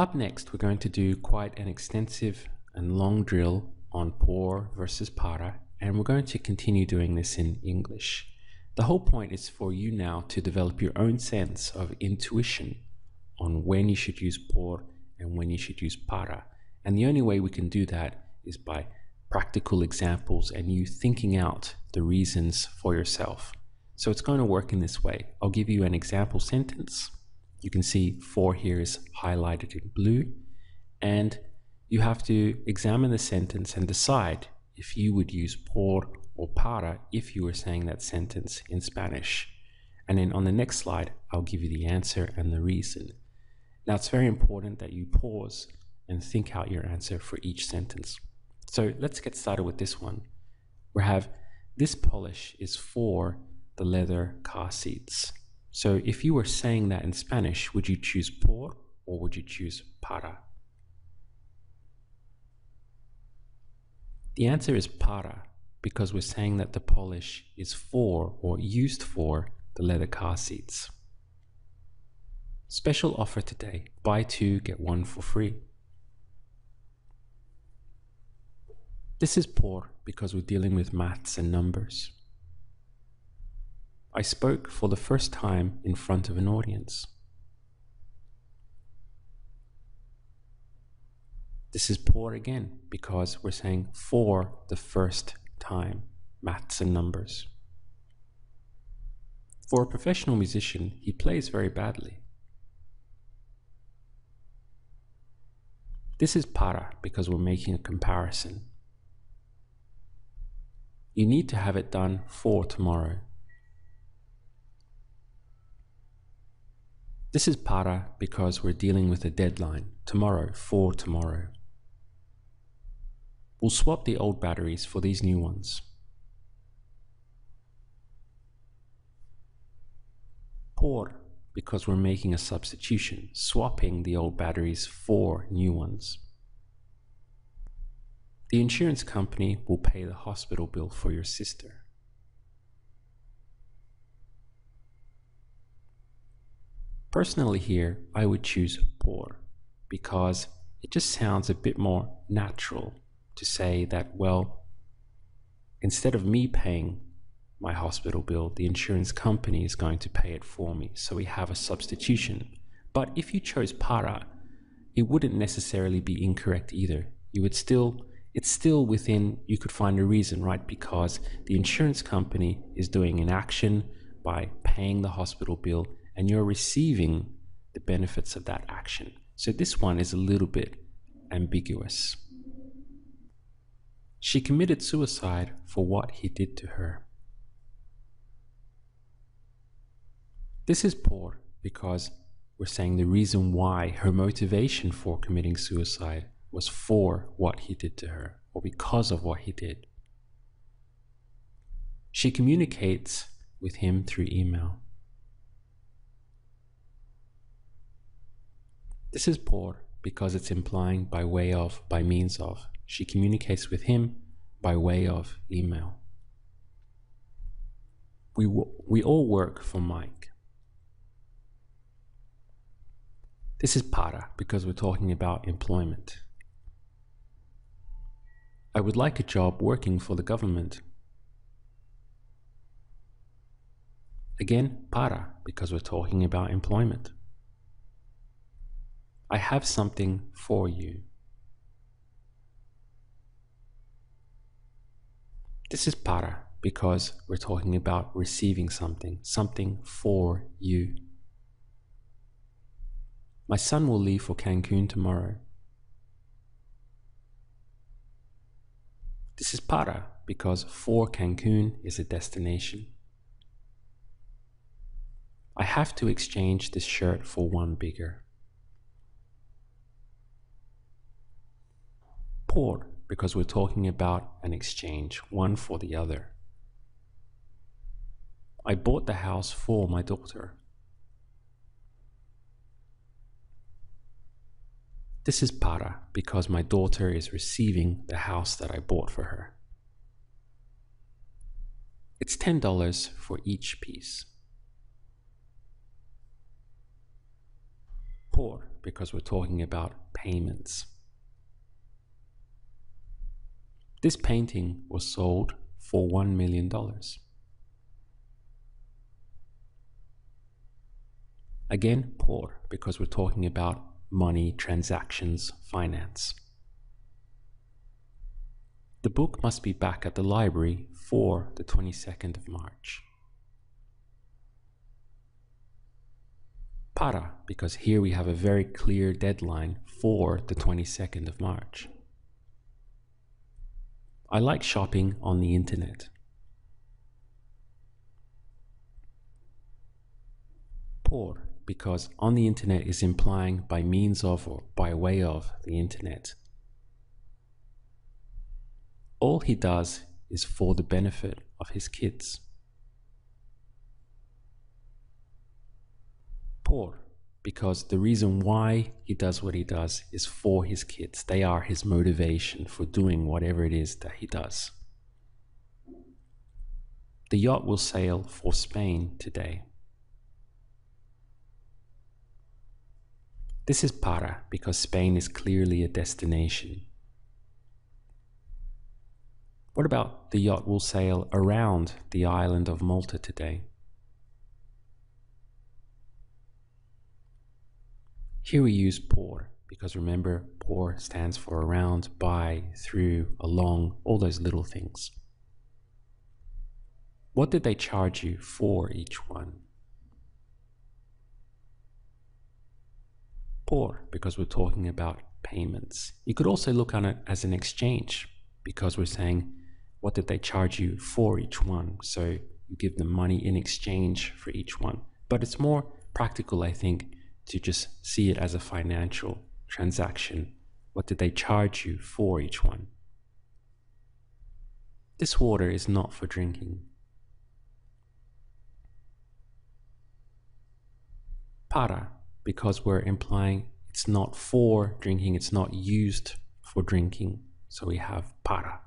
Up next, we're going to do quite an extensive and long drill on por versus para, and we're going to continue doing this in English. The whole point is for you now to develop your own sense of intuition on when you should use por and when you should use para. And the only way we can do that is by practical examples and you thinking out the reasons for yourself. So it's going to work in this way. I'll give you an example sentence. You can see for here is highlighted in blue, and you have to examine the sentence and decide if you would use por or para if you were saying that sentence in Spanish. And then on the next slide, I'll give you the answer and the reason. Now, it's very important that you pause and think out your answer for each sentence. So let's get started with this one. We have, this polish is for the leather car seats. So if you were saying that in Spanish, would you choose por or would you choose para? The answer is para, because we're saying that the polish is for or used for the leather car seats. Special offer today, buy 2 get 1 for free. This is por because we're dealing with maths and numbers. I spoke for the first time in front of an audience. This is por again because we're saying for the first time, maths and numbers. For a professional musician, he plays very badly. This is para because we're making a comparison. You need to have it done for tomorrow. This is para because we're dealing with a deadline, tomorrow, for tomorrow. We'll swap the old batteries for these new ones. Por because we're making a substitution, swapping the old batteries for new ones. The insurance company will pay the hospital bill for your sister. Personally here, I would choose por because it just sounds a bit more natural to say that, well, instead of me paying my hospital bill, the insurance company is going to pay it for me. So we have a substitution. But if you chose para, it wouldn't necessarily be incorrect either. It's still within, you could find a reason, right? Because the insurance company is doing an action by paying the hospital bill and you're receiving the benefits of that action. So this one is a little bit ambiguous. She committed suicide for what he did to her. This is por because we're saying the reason why her motivation for committing suicide was for what he did to her or because of what he did. She communicates with him through email. This is por because it's implying by way of, by means of. She communicates with him by way of email. We all work for Mike. This is para because we're talking about employment. I would like a job working for the government. Again, para because we're talking about employment. I have something for you. This is para because we're talking about receiving something, something for you. My son will leave for Cancun tomorrow. This is para because for Cancun is a destination. I have to exchange this shirt for one bigger. Por because we're talking about an exchange, one for the other. I bought the house for my daughter. This is para because my daughter is receiving the house that I bought for her. It's $10 for each piece. Por because we're talking about payments. This painting was sold for $1 million. Again, por, because we're talking about money, transactions, finance. The book must be back at the library for the 22nd of March. Para, because here we have a very clear deadline for the 22nd of March. I like shopping on the internet. Por, because on the internet is implying by means of or by way of the internet. All he does is for the benefit of his kids. Por, because the reason why he does what he does is for his kids. They are his motivation for doing whatever it is that he does. The yacht will sail for Spain today. This is para, because Spain is clearly a destination. What about the yacht will sail around the island of Malta today? Here we use por, because remember, por stands for around, by, through, along, all those little things. What did they charge you for each one? Por, because we're talking about payments. You could also look on it as an exchange, because we're saying, what did they charge you for each one? So you give them money in exchange for each one. But it's more practical, I think, to just see it as a financial transaction. What did they charge you for each one? This water is not for drinking. Para, because we're implying it's not for drinking, it's not used for drinking. So we have para.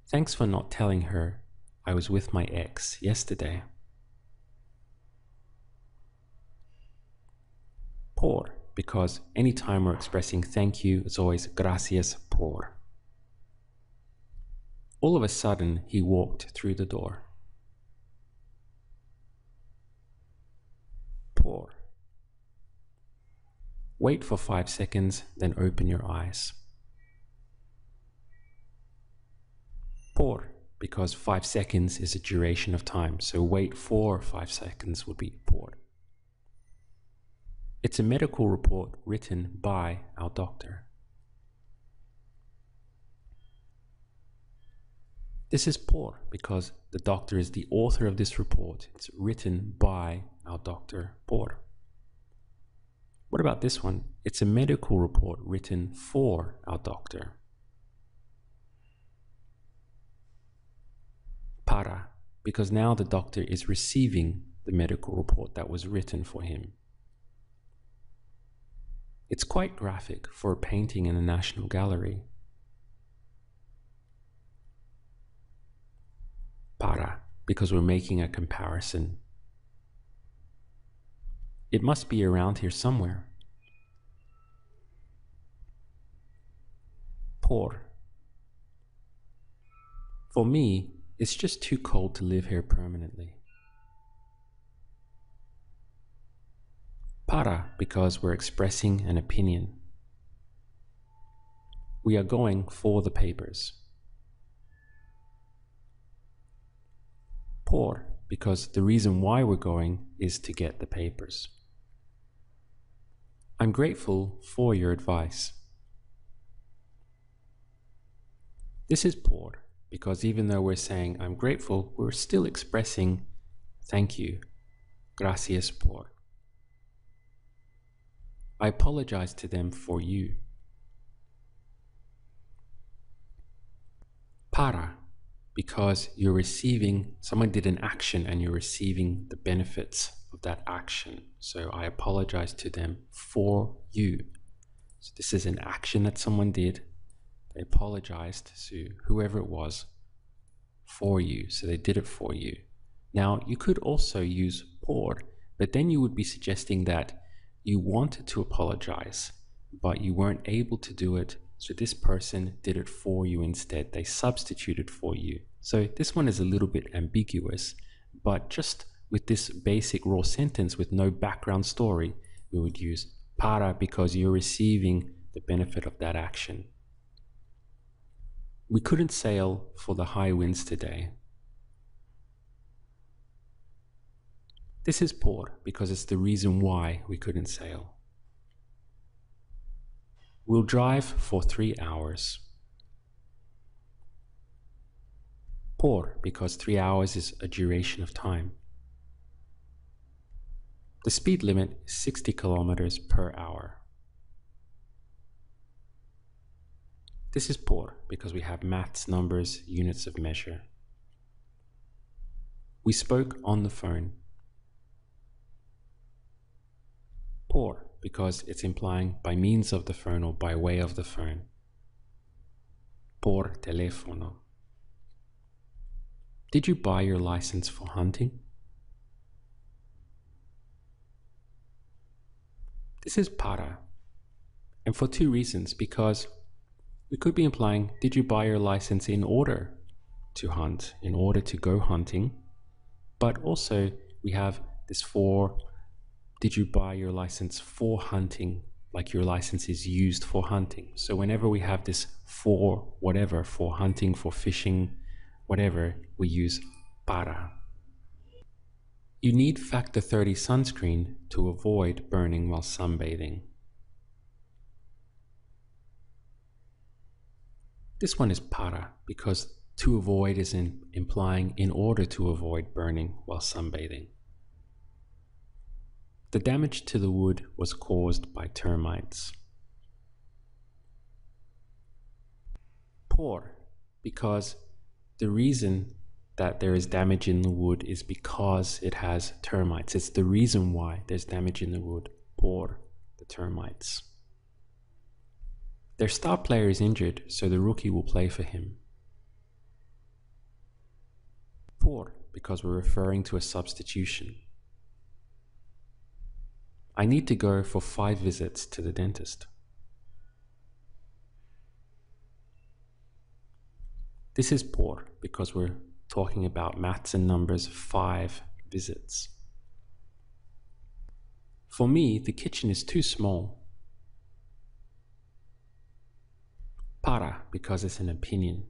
Thanks for not telling her I was with my ex yesterday. Por, because anytime we're expressing thank you, it's always gracias por. All of a sudden, he walked through the door. Por. Wait for 5 seconds, then open your eyes. Por, because 5 seconds is a duration of time, so wait for 5 seconds would be por. It's a medical report written by our doctor. This is por, because the doctor is the author of this report. It's written by our doctor, por. What about this one? It's a medical report written for our doctor. Para, because now the doctor is receiving the medical report that was written for him. It's quite graphic for a painting in a National Gallery. Para, because we're making a comparison. It must be around here somewhere. Por. For me, it's just too cold to live here permanently. Para, because we're expressing an opinion. We are going for the papers. Por, because the reason why we're going is to get the papers. I'm grateful for your advice. This is por, because even though we're saying I'm grateful, we're still expressing thank you. Gracias por. I apologize to them for you. Para, because you're receiving, someone did an action and you're receiving the benefits of that action. So I apologize to them for you. So this is an action that someone did. They apologized to whoever it was for you. So they did it for you. Now you could also use por, but then you would be suggesting that You wanted to apologize, but you weren't able to do it, so this person did it for you instead. They substituted for you. So this one is a little bit ambiguous, but just with this basic raw sentence with no background story, we would use para because you're receiving the benefit of that action. We couldn't sail for the high winds today. This is por because it's the reason why we couldn't sail. We'll drive for 3 hours. Por because 3 hours is a duration of time. The speed limit is 60 kilometers per hour. This is por because we have maths, numbers, units of measure. We spoke on the phone. Por because it's implying by means of the phone or by way of the phone. Por teléfono. Did you buy your license for hunting? This is para, and for two reasons, because we could be implying, did you buy your license in order to hunt, in order to go hunting? But also we have this for, did you buy your license for hunting, like your license is used for hunting. So whenever we have this for whatever, for hunting, for fishing, whatever, we use para. You need factor 30 sunscreen to avoid burning while sunbathing. This one is para because to avoid is implying in order to avoid burning while sunbathing. The damage to the wood was caused by termites. Por because the reason that there is damage in the wood is because it has termites. It's the reason why there's damage in the wood, por the termites. Their star player is injured, so the rookie will play for him. Por because we're referring to a substitution. I need to go for 5 visits to the dentist. This is por because we're talking about maths and numbers, 5 visits. For me, the kitchen is too small. Para because it's an opinion.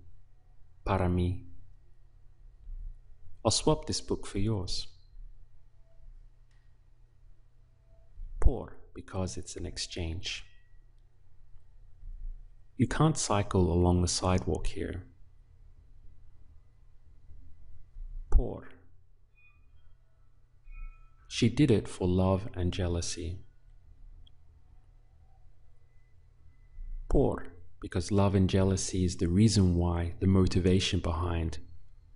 Para mí. I'll swap this book for yours. Por because it's an exchange. You can't cycle along the sidewalk here. Por. She did it for love and jealousy. Por because love and jealousy is the reason why, the motivation behind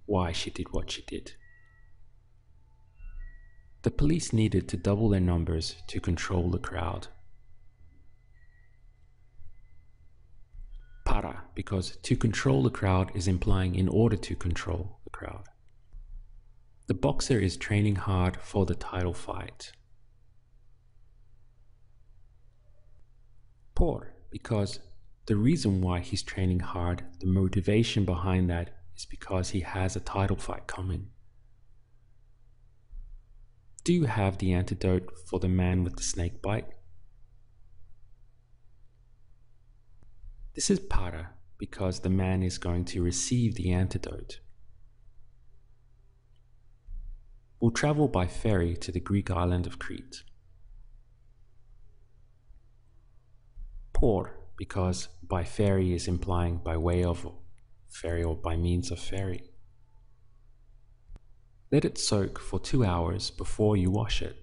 why she did what she did. The police needed to double their numbers to control the crowd. Para because to control the crowd is implying in order to control the crowd. The boxer is training hard for the title fight. Por because the reason why he's training hard, the motivation behind that is because he has a title fight coming. Do you have the antidote for the man with the snake bite? This is para because the man is going to receive the antidote. We'll travel by ferry to the Greek island of Crete. Por because by ferry is implying by way of ferry or by means of ferry. Let it soak for 2 hours before you wash it.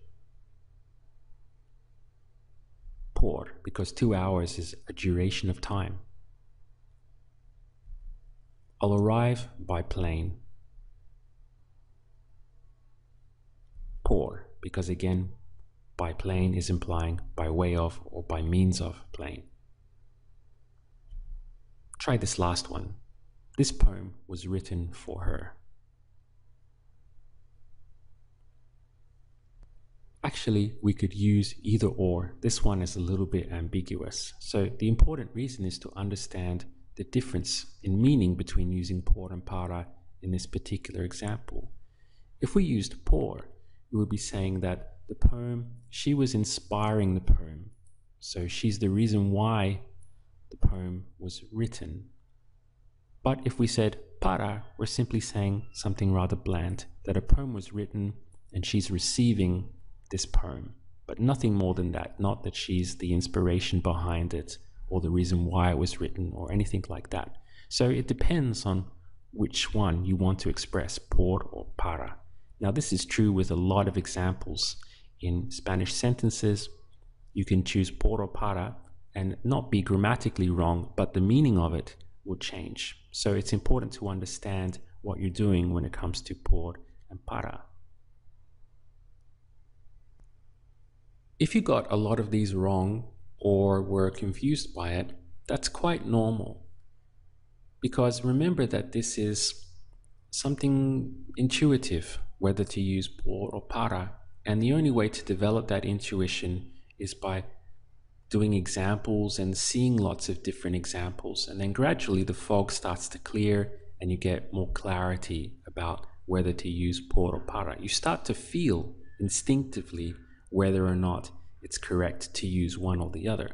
Por because 2 hours is a duration of time. I'll arrive by plane. Por because again, by plane is implying by way of or by means of plane. Try this last one. This poem was written for her. Actually, we could use either or. This one is a little bit ambiguous. So the important reason is to understand the difference in meaning between using por and para in this particular example. If we used por, we would be saying that the poem, she was inspiring the poem. So she's the reason why the poem was written. But if we said para, we're simply saying something rather bland, that a poem was written and she's receiving this poem, but nothing more than that, not that she's the inspiration behind it or the reason why it was written or anything like that. So it depends on which one you want to express, por or para. Now this is true with a lot of examples. In Spanish sentences, you can choose por or para and not be grammatically wrong, but the meaning of it will change. So it's important to understand what you're doing when it comes to por and para. If you got a lot of these wrong or were confused by it, that's quite normal. Because remember that this is something intuitive, whether to use por or para, and the only way to develop that intuition is by doing examples and seeing lots of different examples, and then gradually the fog starts to clear and you get more clarity about whether to use por or para. You start to feel instinctively whether or not it's correct to use one or the other.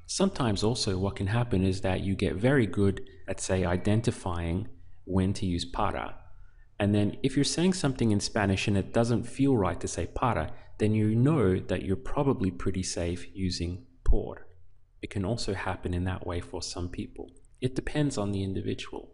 Sometimes also what can happen is that you get very good at, say, identifying when to use para. And then if you're saying something in Spanish and it doesn't feel right to say para, then you know that you're probably pretty safe using por. It can also happen in that way for some people. It depends on the individual.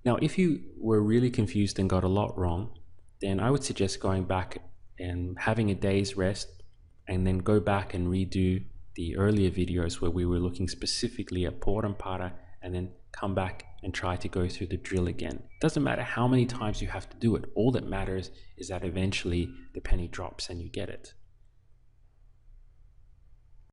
Now, if you were really confused and got a lot wrong, then I would suggest going back and having a day's rest and then go back and redo the earlier videos where we were looking specifically at por and para, and then come back and try to go through the drill again. It doesn't matter how many times you have to do it. All that matters is that eventually the penny drops and you get it.